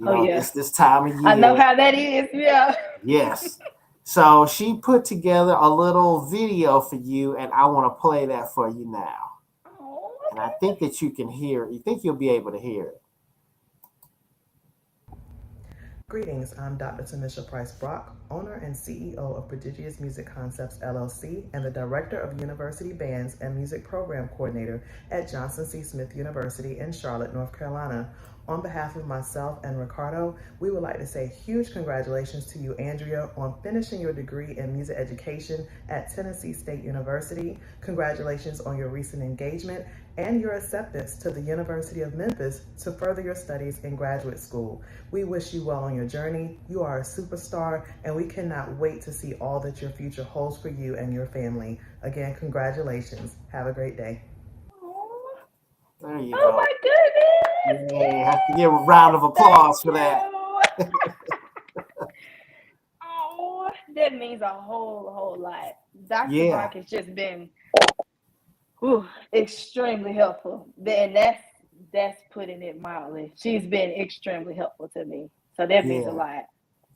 Oh yeah, It's this time of I know year. how that is. Yeah. Yes. So she put together a little video for you, and I want to play that for you now. Oh, And I think that you can hear. You think you'll be able to hear it. Greetings, I'm Dr. Tanisha Price Brock, owner and CEO of Prodigious Music Concepts LLC and the Director of University Bands and Music Program Coordinator at Johnson C. Smith University in Charlotte, North Carolina. On behalf of myself and Ricardo, we would like to say huge congratulations to you, Andrea, on finishing your degree in music education at Tennessee State University. Congratulations on your recent engagement and your acceptance to the University of Memphis to further your studies in graduate school. We wish you well on your journey. You are a superstar, and we cannot wait to see all that your future holds for you and your family. Again, congratulations. Have a great day. oh, There you oh go. my goodness! Yeah, have to give a round of Yes, thank applause for that. you. Oh, that means a whole lot. Dr. Yeah, Brock has just been extremely helpful. And that's putting it mildly. She's been extremely helpful to me. So that means a yeah, lot.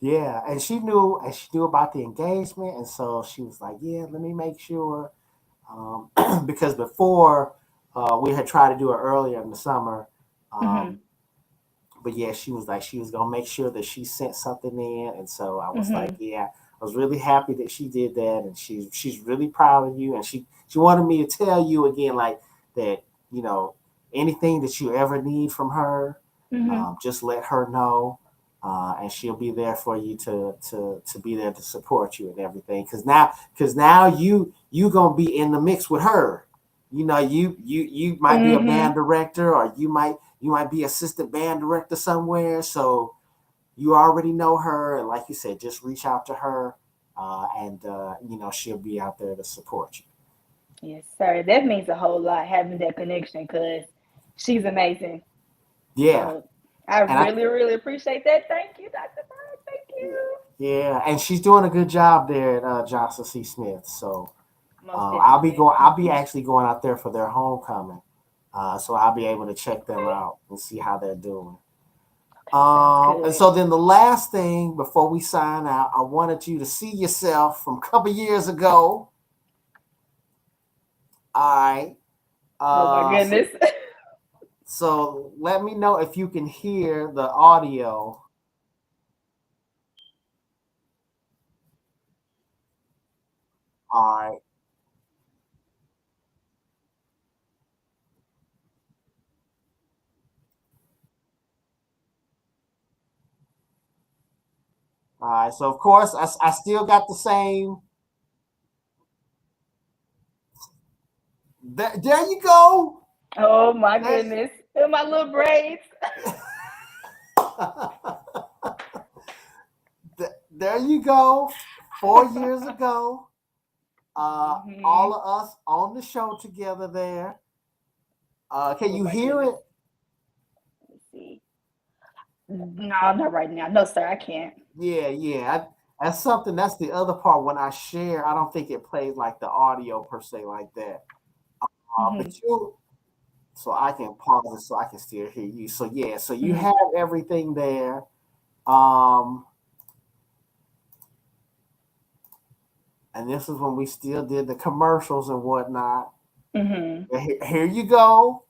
yeah. And she knew about the engagement, and so she was like, "Yeah, let me make sure." Because before we had tried to do it earlier in the summer, um, Mhm. but yeah, she was like she was gonna make sure that she sent something in, and so I was like, Mhm. yeah, I was really happy that she did that, and she's really proud of you, and she wanted me to tell you again, like that, you know, anything that you ever need from her, Mhm. just let her know. And she'll be there for you to be there to support you and everything. Because now you gonna be in the mix with her. You know, you might be a band Mhm. director, or you might be assistant band director somewhere. So you already know her, and like you said, just reach out to her, and she'll be out there to support you. Yes, sir. That means a whole lot having that connection because she's amazing. Yeah, So I and I really, really appreciate that. Thank you, Dr. Brock. Thank you. yeah, and she's doing a good job there at Johnson C. Smith. So Most I'll be definitely. going. I'll be actually going out there for their homecoming, so I'll be able to check them Okay. out and see how they're doing. Okay, sounds And good. so then the last thing before we sign out, I wanted you to see yourself from a couple years ago. All right. Oh my Uh, so, goodness. so let me know if you can hear the audio. All right. All right. So of course I still got the same. There you go. Oh my There, goodness. And my little braids. there you go. 4 years ago. All Hmm. of us on the show together there. Can Oh you my hear goodness. it? Let me see. No, not right now. No, sir, I can't. Yeah, yeah. That's something. That's the other part. When I share, I don't think it plays like the audio per se like that. But Hmm. so I can pause it so I can still hear you. So yeah, so you Hmm. have everything there. Um, and this is when we still did the commercials and whatnot. Hmm. Here you go,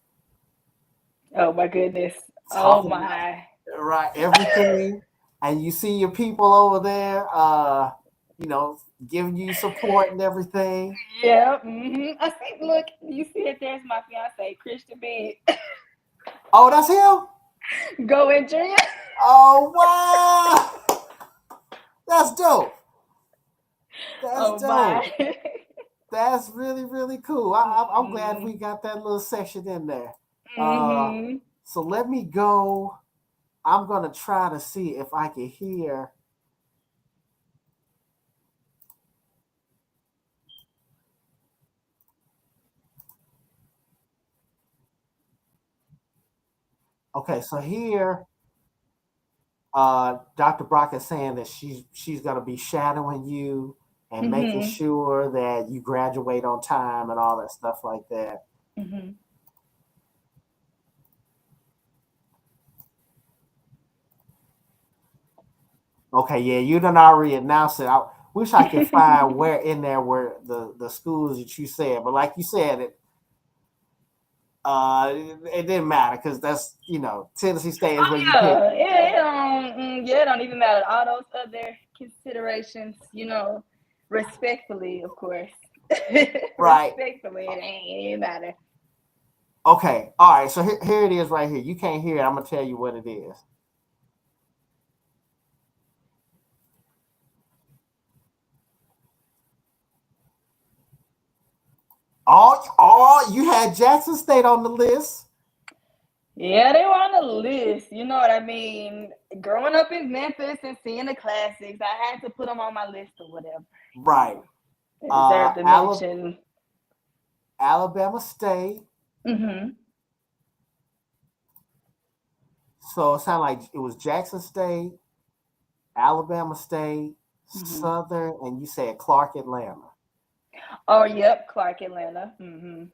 Oh my goodness. Oh talking about my. right everything, and you see your people over there, you know, giving you support and everything. Yeah. I see. Look, you see it. There's my fiance, Christian B. Oh, that's him. Go Andrea. Oh wow, that's dope. That's Oh dope. my. That's really really cool. I'm glad we Hmm. got that little section in there. Uh, Hmm. so let me go. I'm gonna try to see if I can hear. Okay, so here, Dr. Brock is saying that she's gonna be shadowing you and making Hmm. sure that you graduate on time and all that stuff like that. Hmm. Okay, yeah, you done already announced it. wish I could find where in there were the schools that you said, but like you said, it didn't matter because that's Tennessee State is where you pick. It don't even matter. All those other considerations, respectfully, of course. Right. Respectfully, it ain't matter. Okay, all right. So here it is right here. You can't hear it. I'm gonna tell you what it is. Oh, you had Jackson State on the list. Yeah, they were on the list. You know what I mean? Growing up in Memphis and seeing the classics, I had to put them on my list or whatever. Right. They deserve to mention. Alabama State. Mm-hmm. So it sounded like it was Jackson State, Alabama State, Southern, and you said Clark Atlanta. Oh, yep, Clark Atlanta. Mm-hmm.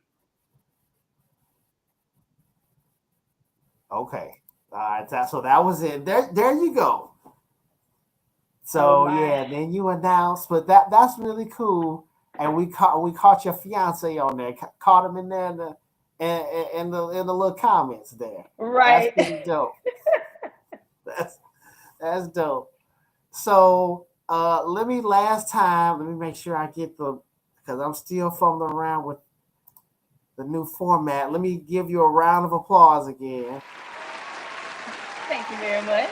Okay. All right. So that was it. There you go. So yeah, then you announced, but that's really cool. And we caught your fiance on there. Caught him in there in the little comments there. Right. That's pretty dope. That's dope. So let me make sure I get because I'm still fumbling around with the new format. Let me give you a round of applause again. Thank you very much.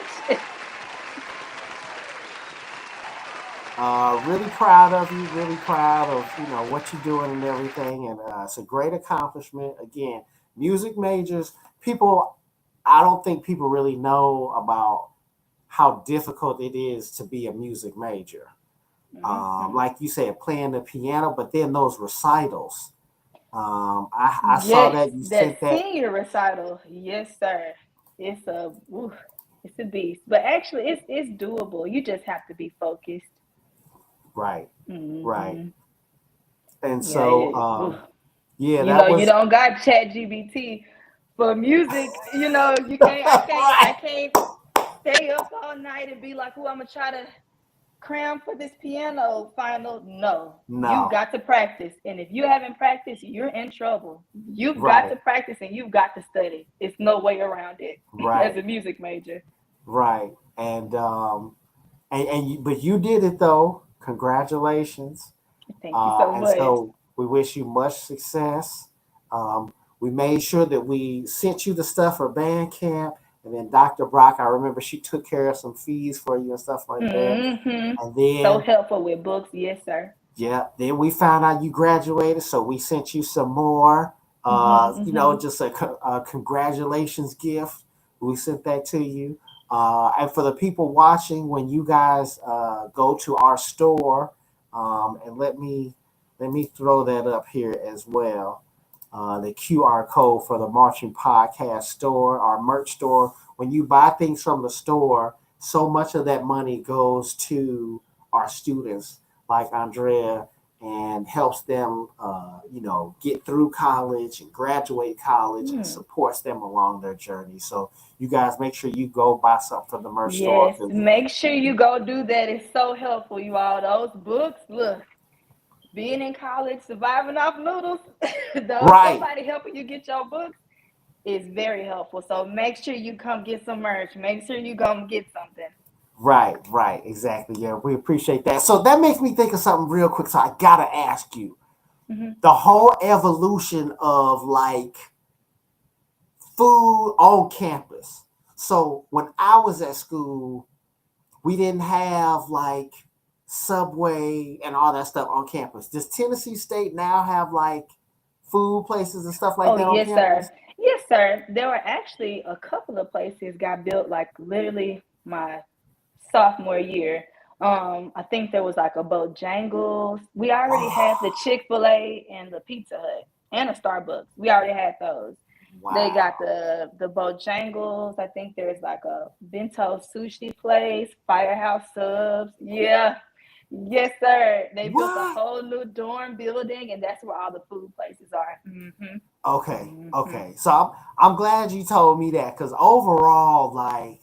Really proud of you. Really proud of what you're doing and everything, and it's a great accomplishment. Again, music majors. I don't think people really know about how difficult it is to be a music major. Like you said, playing the piano, but then those recitals. I saw that you sent that senior recital. Yes, sir. It's a beast, but actually, it's doable. You just have to be focused. Right. Mm-hmm. Right. And so, you don't got ChatGPT for music. You can't. I can't stay up all night and be like, "Oh, I'm gonna try to cram for this piano final." No, you've got to practice, and if you haven't practiced, you're in trouble. You've got to practice, and you've got to study. It's no way around it. As a music major. Right, and but you did it though. Congratulations. Thank you so much. So we wish you much success. We made sure that we sent you the stuff for band camp. And then Dr. Brock, I remember she took care of some fees for you and stuff like that. And then so helpful with books, yes, sir. Yeah. Then we found out you graduated, so we sent you some more. Just a congratulations gift. We sent that to you. And for the people watching, when you guys go to our store, and let me throw that up here as well. The QR code for the Marching Podcast store, our merch store. When you buy things from the store, so much of that money goes to our students like Andrea and helps them, get through college and graduate college and supports them along their journey. So you guys make sure you go buy something from the merch store. Yes, make sure you go do that. It's so helpful, you all. Those books, look. Being in college, surviving off noodles, somebody helping you get your books is very helpful. So make sure you come get some merch. Make sure you come get something. Right, exactly. Yeah, we appreciate that. So that makes me think of something real quick. So I gotta ask you, the whole evolution of like food on campus. So when I was at school, we didn't have like Subway and all that stuff on campus. Does Tennessee State now have like food places and stuff like that on campus? Sir. Yes, sir. There were actually a couple of places got built like literally my sophomore year. I think there was like a Bojangles. We already had the Chick-fil-A and the Pizza Hut and a Starbucks. We already had those. Wow. They got the Bojangles. I think there's like a bento sushi place, Firehouse Subs. Yeah. Yes, sir. They built a whole new dorm building, and that's where all the food places are. Okay. So I'm glad you told me that, because overall, like,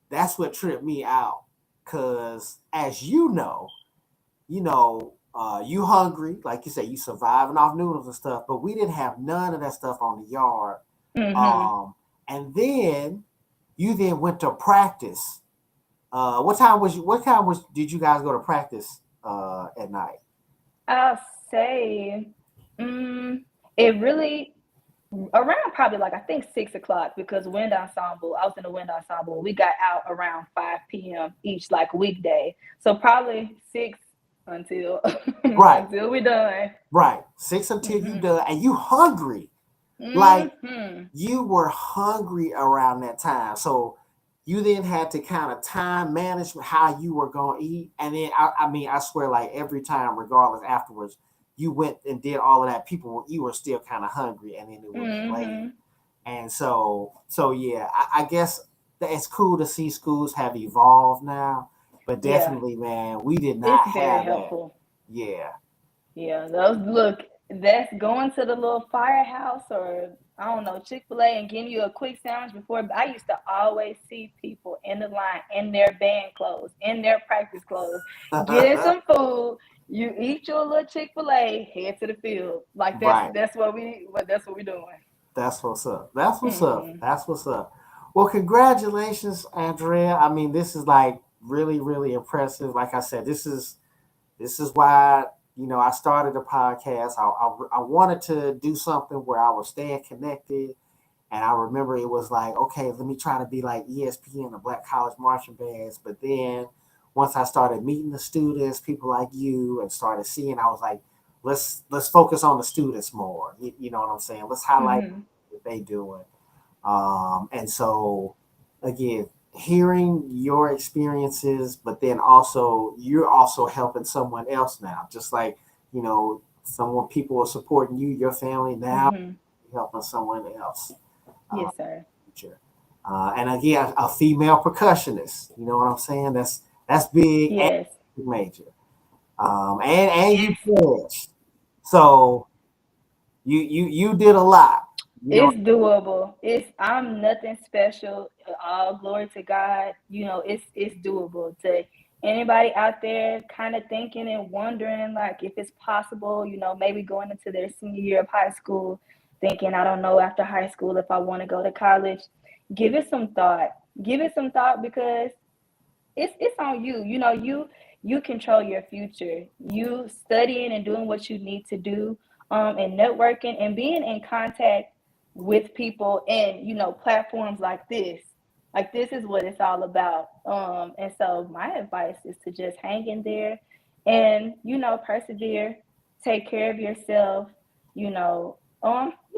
that's what tripped me out. Because as you know, you hungry, like you said, you surviving off noodles and stuff, but we didn't have none of that stuff on the yard. Mm-hmm. And then you then went to practice. What time did you guys go to practice at night? I'll say, it really around probably like I think 6 o'clock because wind ensemble. I was in the wind ensemble. We got out around 5 p.m. each like weekday. So probably six until Right, until we done. right. Six until you Mm-hmm. done, and you hungry. Like Mm-hmm. you were hungry around that time. So you then had to kind of time manage how you were going to eat. And then, I mean, I swear, like every time, regardless, afterwards, you went and did all of that. You were still kind of hungry, and then it would be late. Mm-hmm. And so yeah, I guess that it's cool to see schools have evolved now. But Yeah, definitely, man, we did it's not very have that. helpful. Yeah. Yeah, those look, that's going to the little firehouse or I don't know, Chick-fil-A and getting you a quick sandwich before. I used to always see people in the line in their band clothes, in their practice clothes, getting some food. You eat your little Chick-fil-A, head to the field. Like that's Right. that's what we what that's what we doing. That's what's up. That's what's up. Mm-hmm. That's what's up. Well, congratulations, Andrea. I mean, this is like really, really impressive. Like I said, this is why I started a podcast. I wanted to do something where I was staying connected, and I remember it was like, okay, let me try to be like ESPN, the Black College Marching Bands. But then once I started meeting the students, people like you, and started seeing, I was like, let's focus on the students more. You know what I'm saying? Let's highlight Mm-hmm. what they doing. And so, again, hearing your experiences, but then also you're also helping someone else now. Just like, someone people are supporting you, your family now, Mm-hmm. you're helping someone else. Uh, Yes, sir. future. And again, a female percussionist. You know what I'm saying? That's big and Yes. major. And you pledged. So you did a lot. You know. It's doable. I'm nothing special. All glory to God. It's doable. To anybody out there kind of thinking and wondering like if it's possible, maybe going into their senior year of high school, thinking I don't know after high school if I want to go to college. Give it some thought. Give it some thought because it's on you. You control your future. You studying and doing what you need to do, and networking and being in contact with people and platforms like this. Like this is what it's all about. And so my advice is to just hang in there and persevere, take care of yourself, you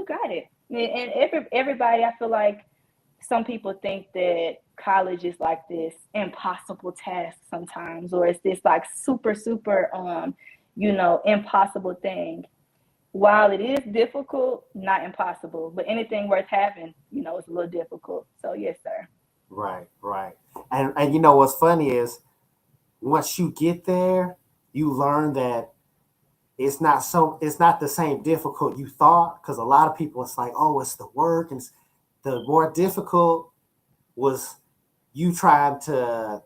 got it. And everybody I feel like some people think that college is like this impossible task sometimes, or it's this like super impossible thing. While it is difficult, not impossible, but anything worth having, it's a little difficult. So yes, sir. Right, right. And you know what's funny is once you get there, you learn that it's not the same difficult you thought, because a lot of people it's like, oh, it's the work, and the more difficult was you trying to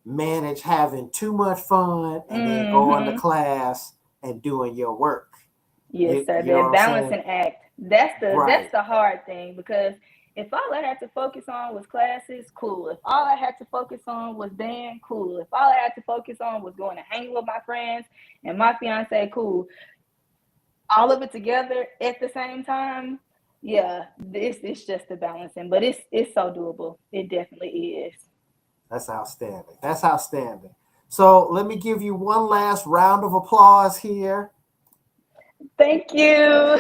manage having too much fun and then going to Mm-hmm. class and doing your work. Yes, You, sir. you know what That I'm saying? balancing act. That's Right. the hard thing because if all I had to focus on was classes, cool. If all I had to focus on was band, cool. If all I had to focus on was going to hang with my friends and my fiance, cool. All of it together at the same time, yeah, it's just a balancing, but it's so doable. It definitely is. That's outstanding. That's outstanding. So let me give you one last round of applause here. Thank you.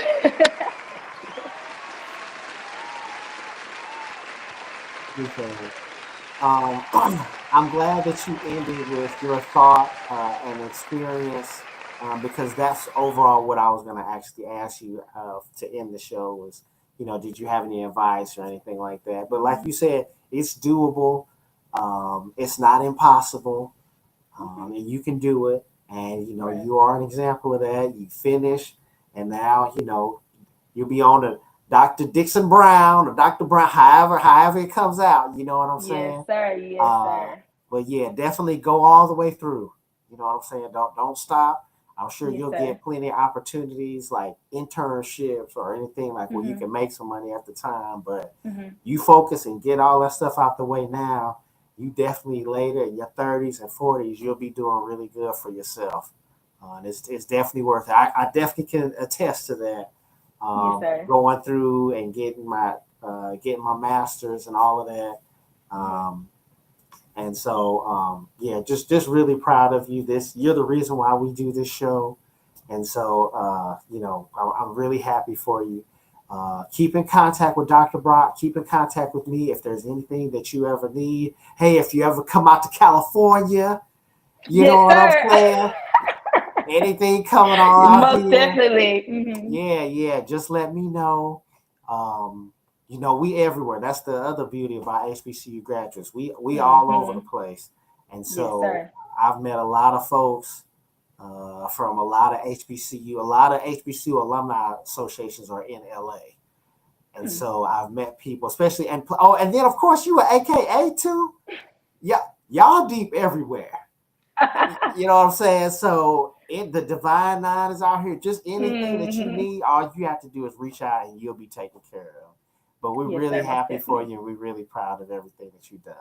Appreciate it. Um, I'm glad that you ended with your thought and experience, because that's overall what I was going to actually ask you to end the show was, did you have any advice or anything like that? But like you said, it's doable. It's not impossible, and you can do it. And Right. you are an example of that. You finished, and now you'll be on the Dr. Dixon Brown or Dr. Brown, however it comes out. You know what I'm Yes, saying? sir. Yes, Uh, sir. but yeah, definitely go all the way through. You know what I'm saying? Don't stop. I'm sure Yes, you'll sir. get plenty of opportunities like internships or anything like where you Mhm. can make some money at the time. But Mhm. you focus and get all that stuff out the way now. You definitely later in your 30s and 40s, you'll be doing really good for yourself. And it's definitely worth it. I definitely can attest to that. Yes, sir. Going through and getting my master's and all of that. Mhm. And so, yeah, just really proud of you. You're the reason why we do this show, and so I'm really happy for you. Keep in contact with Dr. Brock. Keep in contact with me if there's anything that you ever need. Hey, if you ever come out to California, you know Yes, what I'm sir. saying? Anything coming on out Most here? definitely. Mhm. Yeah. Just let me know. Um, we everywhere. That's the other beauty about HBCU graduates. We all over the Mhm. place, and Yes, so sir. I've met a lot of folks from a lot of HBCU. A lot of HBCU alumni associations are in LA, and Hmm. so I've met people, especially and then of course you were AKA too. Yeah, y'all deep everywhere. You know what I'm saying? So the Divine Nine is out here. Just anything that you Mhm. need, all you have to do is reach out and you'll be taken care of. But we're Yes, really sir. Most happy for definitely. you and we're really proud of everything that you've done.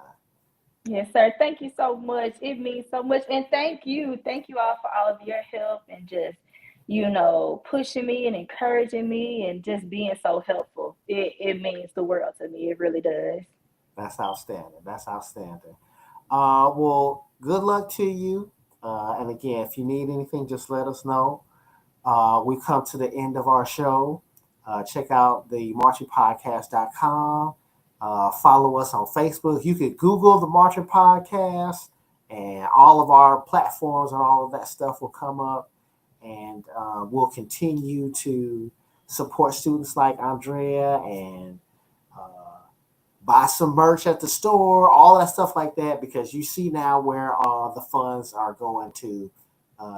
Yes, sir. Thank you so much. It means so much. And thank you. Thank you all for all of your help and just, pushing me and encouraging me and just being so helpful. It means the world to me. It really does. That's outstanding. That's outstanding. Well, good luck to you. And again, if you need anything, just let us know. We come to the end of our show. Check out the marchingpodcast.com. Follow us on Facebook. You could Google the Marching Podcast, and all of our platforms and all of that stuff will come up. And we'll continue to support students like Andrea and uh, buy some merch at the store, all that stuff like that, because you see now where the funds are going to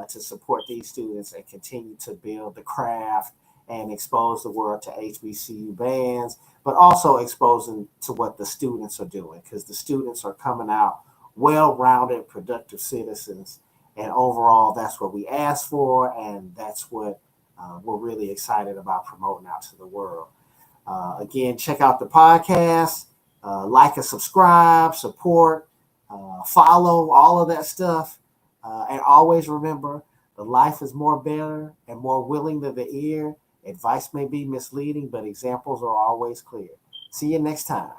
support these students and continue to build the craft and expose the world to HBCU bands, but also exposing to what the students are doing because the students are coming out well-rounded, productive citizens, and overall, that's what we asked for, and that's what we're really excited about promoting out to the world. Again, check out the podcast, like and subscribe, support, follow, all of that stuff. And always remember the life is more better and more willing than the ear. Advice may be misleading, but examples are always clear. See you next time.